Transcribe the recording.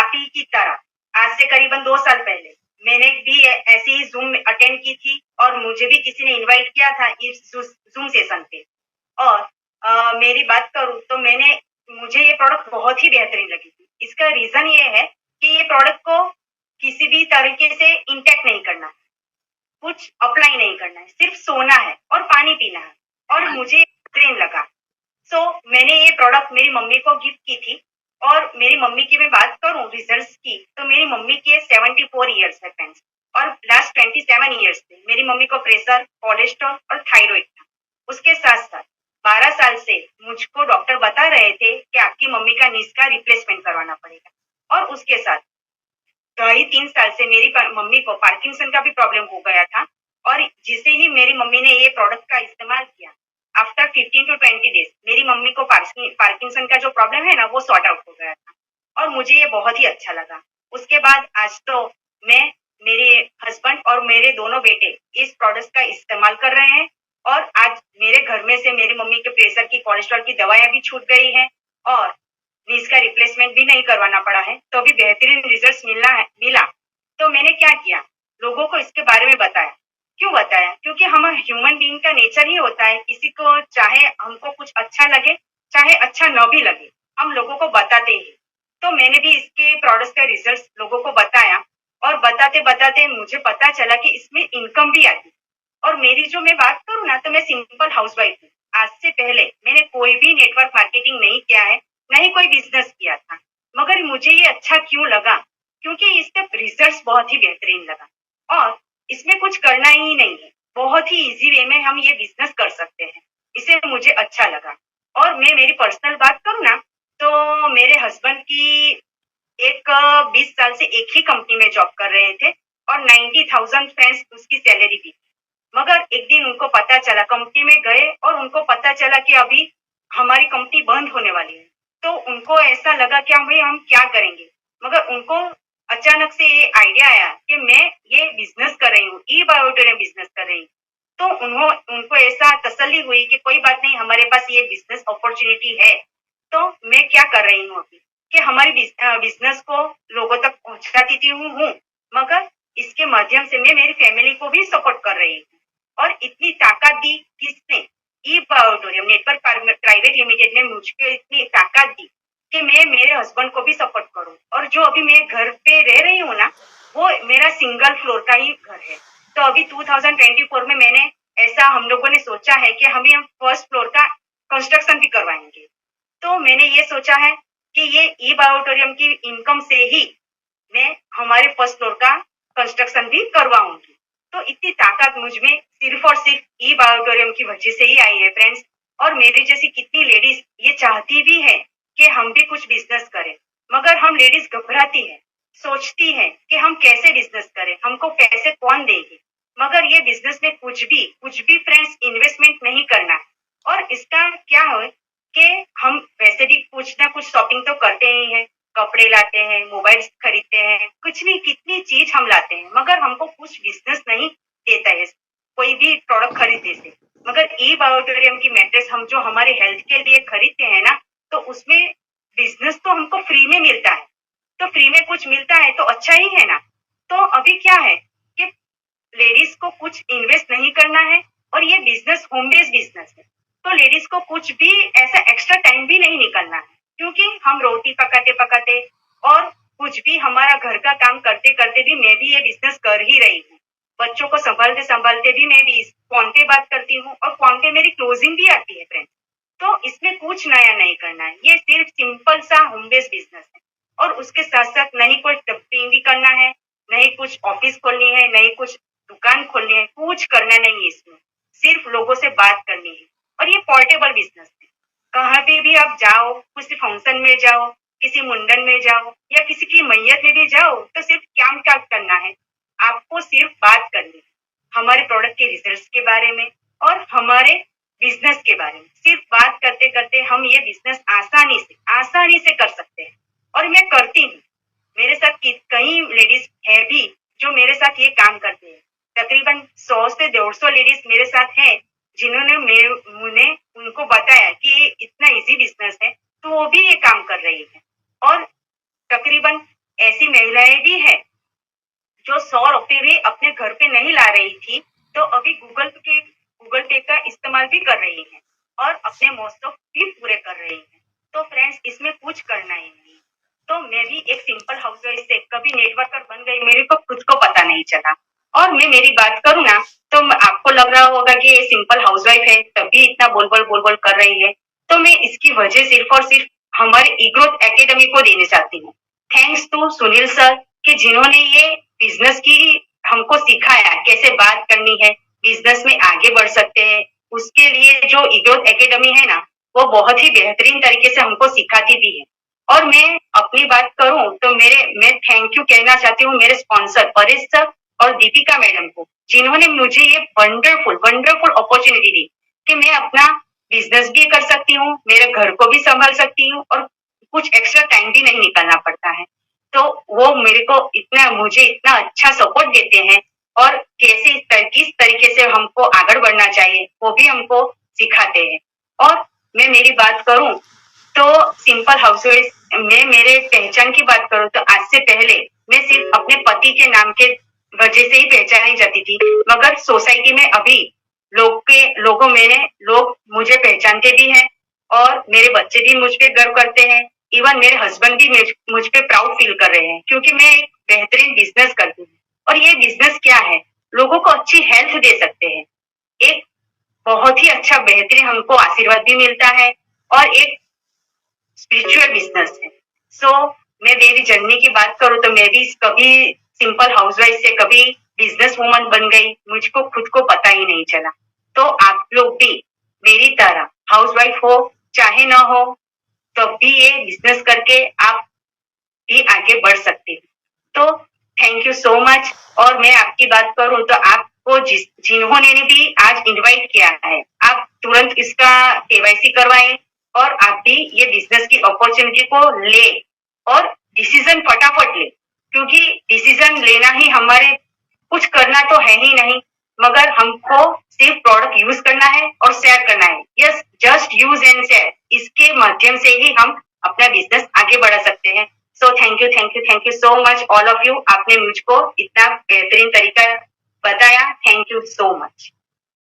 आप ही की तरह आज से करीबन 2 साल पहले मैंने भी ऐसे ही जूम अटेंड की थी और मुझे भी किसी ने इनवाइट किया था इस जूम सेशन पे। और मेरी बात करूँ तो मुझे ये प्रोडक्ट बहुत ही बेहतरीन लगी थी। इसका रीजन ये है कि ये प्रोडक्ट को किसी भी तरीके से इंटेक्ट नहीं करना है, कुछ अप्लाई नहीं करना है, सिर्फ सोना है और पानी पीना है और मुझे बेहतरीन लगा। मैंने ये प्रोडक्ट मेरी मम्मी को गिफ्ट की थी और मेरी मम्मी की मैं बात करूं रिजल्ट्स की तो मेरी मम्मी के 74 ईयर्स है फ्रेंड्स और लास्ट 27 ईयर्स से मेरी मम्मी को प्रेशर, कोलेस्ट्रॉल और थायराइड था। उसके साथ साथ 12 साल से मुझको डॉक्टर बता रहे थे कि आपकी मम्मी का नीज का रिप्लेसमेंट करवाना पड़ेगा और उसके साथ 2.5-3 साल से मेरी मम्मी को पार्किंसन का भी प्रॉब्लम हो गया था और जिसे ही मेरी मम्मी ने ये प्रोडक्ट का इस्तेमाल किया आफ्टर 15 to 20 डेज मेरी मम्मी को पार्किंसन का जो प्रॉब्लम है ना वो सॉर्ट आउट हो गया था और मुझे ये बहुत ही अच्छा लगा। उसके बाद आज तो मैं, मेरे हस्बैंड और मेरे दोनों बेटे इस प्रोडक्ट का इस्तेमाल कर रहे हैं और आज मेरे घर में से मेरी मम्मी के प्रेशर की, कोलेस्ट्रॉल की दवाइयां भी छूट गई हैं और नीज का रिप्लेसमेंट भी नहीं करवाना पड़ा है, तो भी बेहतरीन रिजल्ट मिला। तो मैंने क्या किया, लोगों को इसके बारे में बताया। क्यों बताया? क्योंकि हम ह्यूमन बीइंग का नेचर ही होता है, किसी को चाहे हमको कुछ अच्छा लगे चाहे अच्छा न भी लगे, हम लोगों को बताते ही। तो मैंने भी इसके प्रोडक्ट का रिजल्ट लोगों को बताया और बताते बताते मुझे पता चला कि इसमें इनकम भी आती। और मेरी जो मैं बात करूँ ना तो मैं सिंपल हाउसवाइफ हूँ। आज से पहले मैंने कोई भी नेटवर्क मार्केटिंग नहीं किया है, न ही कोई बिजनेस किया था, मगर मुझे ये अच्छा क्यों लगा? क्योंकि इसके रिजल्ट बहुत ही बेहतरीन लगा और इसमें कुछ करना ही नहीं है, बहुत ही इजी वे में हम ये बिजनेस कर सकते हैं, इसे मुझे अच्छा लगा। और मैं मेरी पर्सनल बात करूँ ना तो मेरे हस्बैंड की 20 साल से एक ही कंपनी में जॉब कर रहे थे और 90,000 फ्रेंड्स उसकी सैलरी भी। मगर एक दिन उनको पता चला, कंपनी में गए और उनको पता चला कि अभी हमारी कंपनी बंद होने वाली है। तो उनको ऐसा लगा कि भाई हम क्या करेंगे, मगर उनको अचानक से ये आइडिया आया कि मैं ये बिजनेस कर रही हूँ, ई बायोटेरियम बिजनेस कर रही हूँ। तो उनको ऐसा तसल्ली हुई कि कोई बात नहीं, हमारे पास ये बिजनेस अपॉर्चुनिटी है। तो मैं क्या कर रही हूँ अभी कि हमारी बिजनेस को लोगों तक पहुंचाती हूँ, मगर इसके माध्यम से मैं मेरी फैमिली को भी सपोर्ट कर रही हूँ। और इतनी ताकत दी किसने? ई बायोटेरियम नेटवर्क प्राइवेट लिमिटेड ने मुझको इतनी ताकत दी कि मैं मेरे हस्बैंड को भी सपोर्ट करूं। और जो अभी मैं घर पे रह रही हूँ ना, वो मेरा सिंगल फ्लोर का ही घर है। तो अभी 2024 में मैंने ऐसा हम लोगों ने सोचा है कि हम फर्स्ट फ्लोर का कंस्ट्रक्शन भी करवाएंगे। तो मैंने ये सोचा है कि ये ई बायोटेरियम की इनकम से ही मैं हमारे फर्स्ट फ्लोर का कंस्ट्रक्शन भी करवाऊंगी। तो इतनी ताकत मुझ में सिर्फ और सिर्फ ई बायोटेरियम की वजह से ही आई है फ्रेंड्स। और मेरी जैसी कितनी लेडीज ये चाहती भी है कि हम भी कुछ बिजनेस करें, मगर हम लेडीज घबराती है, सोचती है कि हम कैसे बिजनेस करें, हमको पैसे कौन देंगे। मगर ये बिजनेस में कुछ भी फ्रेंड्स इन्वेस्टमेंट नहीं करना है। और इसका क्या है कि हम वैसे भी कुछ ना कुछ शॉपिंग तो करते ही हैं, कपड़े लाते हैं, मोबाइल खरीदते हैं, कुछ नहीं कितनी चीज हम लाते हैं, मगर हमको कुछ बिजनेस नहीं देता है कोई भी प्रोडक्ट खरीदने से। मगर ई बायोटेरियम की मैट्रेस हम जो हमारे हेल्थ के लिए खरीदते हैं ना, तो उसमें बिजनेस तो हमको फ्री में मिलता है। तो फ्री में कुछ मिलता है तो अच्छा ही है ना। तो अभी क्या है कि लेडीज को कुछ इन्वेस्ट नहीं करना है और ये बिजनेस होम बेस्ड बिजनेस है। तो लेडीज को कुछ भी ऐसा एक्स्ट्रा टाइम भी नहीं निकलना है, क्योंकि हम रोटी पकाते पकाते और कुछ भी हमारा घर का काम करते करते भी मैं भी ये बिजनेस कर ही रही हूँ। बच्चों को संभालते संभालते भी मैं भी फोन पे बात करती हूँ और फोन पे मेरी क्लोजिंग भी आती है फ्रेंड्स। तो इसमें कुछ नया नहीं करना है, ये सिर्फ सिंपल सा होम बेस्ड बिजनेस है। और उसके साथ साथ नहीं कोई डंपिंग भी करना है, नहीं कुछ ऑफिस खोलनी है, नहीं कुछ दुकान खोलनी है, कुछ करना नहीं है इसमें, सिर्फ लोगों से बात करनी है। और ये पोर्टेबल बिजनेस है, कहाँ पे भी आप जाओ, किसी फंक्शन में जाओ, किसी मुंडन में जाओ या किसी की मैयत में भी जाओ, तो सिर्फ क्या करना है, आपको सिर्फ बात करनी है हमारे प्रोडक्ट के रिजल्ट्स के बारे में और हमारे बिजनेस के बारे में। सिर्फ बात करते करते हम ये बिजनेस आसानी से कर सकते हैं। और मैं करती हूँ, मेरे साथ कई लेडीज है भी जो मेरे साथ ये काम करते हैं। तकरीबन 100 से 150 लेडीज मेरे साथ हैं जिन्होंने मुझे उनको बताया कि इतना इजी बिजनेस है, तो वो भी ये काम कर रही है। और तकरीबन ऐसी महिलाएं भी हैं जो 100 रुपए भी अपने घर पे नहीं ला रही थी, तो अभी गूगल पे का इस्तेमाल भी कर रही हैं और अपने मौसम भी पूरे कर रही हैं। तो फ्रेंड्स, इसमें कुछ करना ही नहीं। तो मैं भी एक सिंपल हाउसवाइफ से कभी नेटवर्कर बन गई, मेरे को खुद को पता नहीं चला। और मैं मेरी बात करूँ ना, तो आपको लग रहा होगा कि ये सिंपल हाउसवाइफ है तभी इतना बोल बोल कर रही है। तो मैं इसकी वजह सिर्फ और सिर्फ हमारे ई ग्रोथ एकेडमी को देने चाहती हूँ। थैंक्स टू सुनील सर कि जिन्होंने ये बिजनेस की हमको सिखाया कैसे बात करनी है, बिजनेस में आगे बढ़ सकते हैं। उसके लिए जो ई ग्रोथ एकेडमी है ना, वो बहुत ही बेहतरीन तरीके से हमको सिखाती भी है। और मैं अपनी बात करूं तो मैं थैंक यू कहना चाहती हूँ मेरे स्पॉन्सर परेश सर और दीपिका मैडम को, जिन्होंने मुझे ये वंडरफुल वंडरफुल अपॉर्चुनिटी दी कि मैं अपना बिजनेस भी कर सकती हूँ, मेरे घर को भी संभाल सकती हूँ और कुछ एक्स्ट्रा टाइम भी नहीं निकालना पड़ता है। तो वो मुझे इतना अच्छा सपोर्ट देते हैं और किस तरीके से हमको आगे बढ़ना चाहिए वो भी हमको सिखाते हैं। और मैं मेरी बात करूं तो सिंपल हाउसवाइफ में मेरे पहचान की बात करूं तो आज से पहले मैं सिर्फ अपने पति के नाम के वजह से ही पहचानी जाती थी, मगर सोसाइटी में अभी लोग मुझे पहचानते भी हैं और मेरे बच्चे भी मुझ पे गर्व करते हैं। इवन मेरे हस्बैंड भी मुझ पे प्राउड फील कर रहे हैं क्योंकि मैं एक बेहतरीन बिजनेस करती हूँ। और ये बिजनेस क्या है, लोगों को अच्छी हेल्थ दे सकते हैं, एक बहुत ही अच्छा बेहतरीन हमको आशीर्वाद भी मिलता है और एक स्पिरिचुअल बिजनेस है। सो मैं मेरी जर्नी की बात करूँ तो मैं भी कभी सिंपल हाउसवाइफ से कभी बिजनेस वूमन बन गई, मुझको खुद को पता ही नहीं चला। तो आप लोग भी मेरी तरह हाउसवाइफ हो चाहे ना हो, तब भी ये बिजनेस करके आप भी आगे बढ़ सकते हैं। तो थैंक यू सो मच। और मैं आपकी बात करूं तो आपको जिन्होंने भी आज इनवाइट किया है, आप तुरंत इसका केवाईसी करवाएं और आप भी ये बिजनेस की अपॉर्चुनिटी को ले और डिसीजन फटाफट ले, क्योंकि डिसीजन लेना ही हमारे कुछ करना तो है ही नहीं, मगर हमको सिर्फ प्रोडक्ट यूज करना है और शेयर करना है। Yes, just use and share, इसके माध्यम से ही हम अपना बिजनेस आगे बढ़ा सकते हैं। So thank you so much all of you. आपने मुझको इतना बेहतरीन तरीका बताया, थैंक यू सो मच।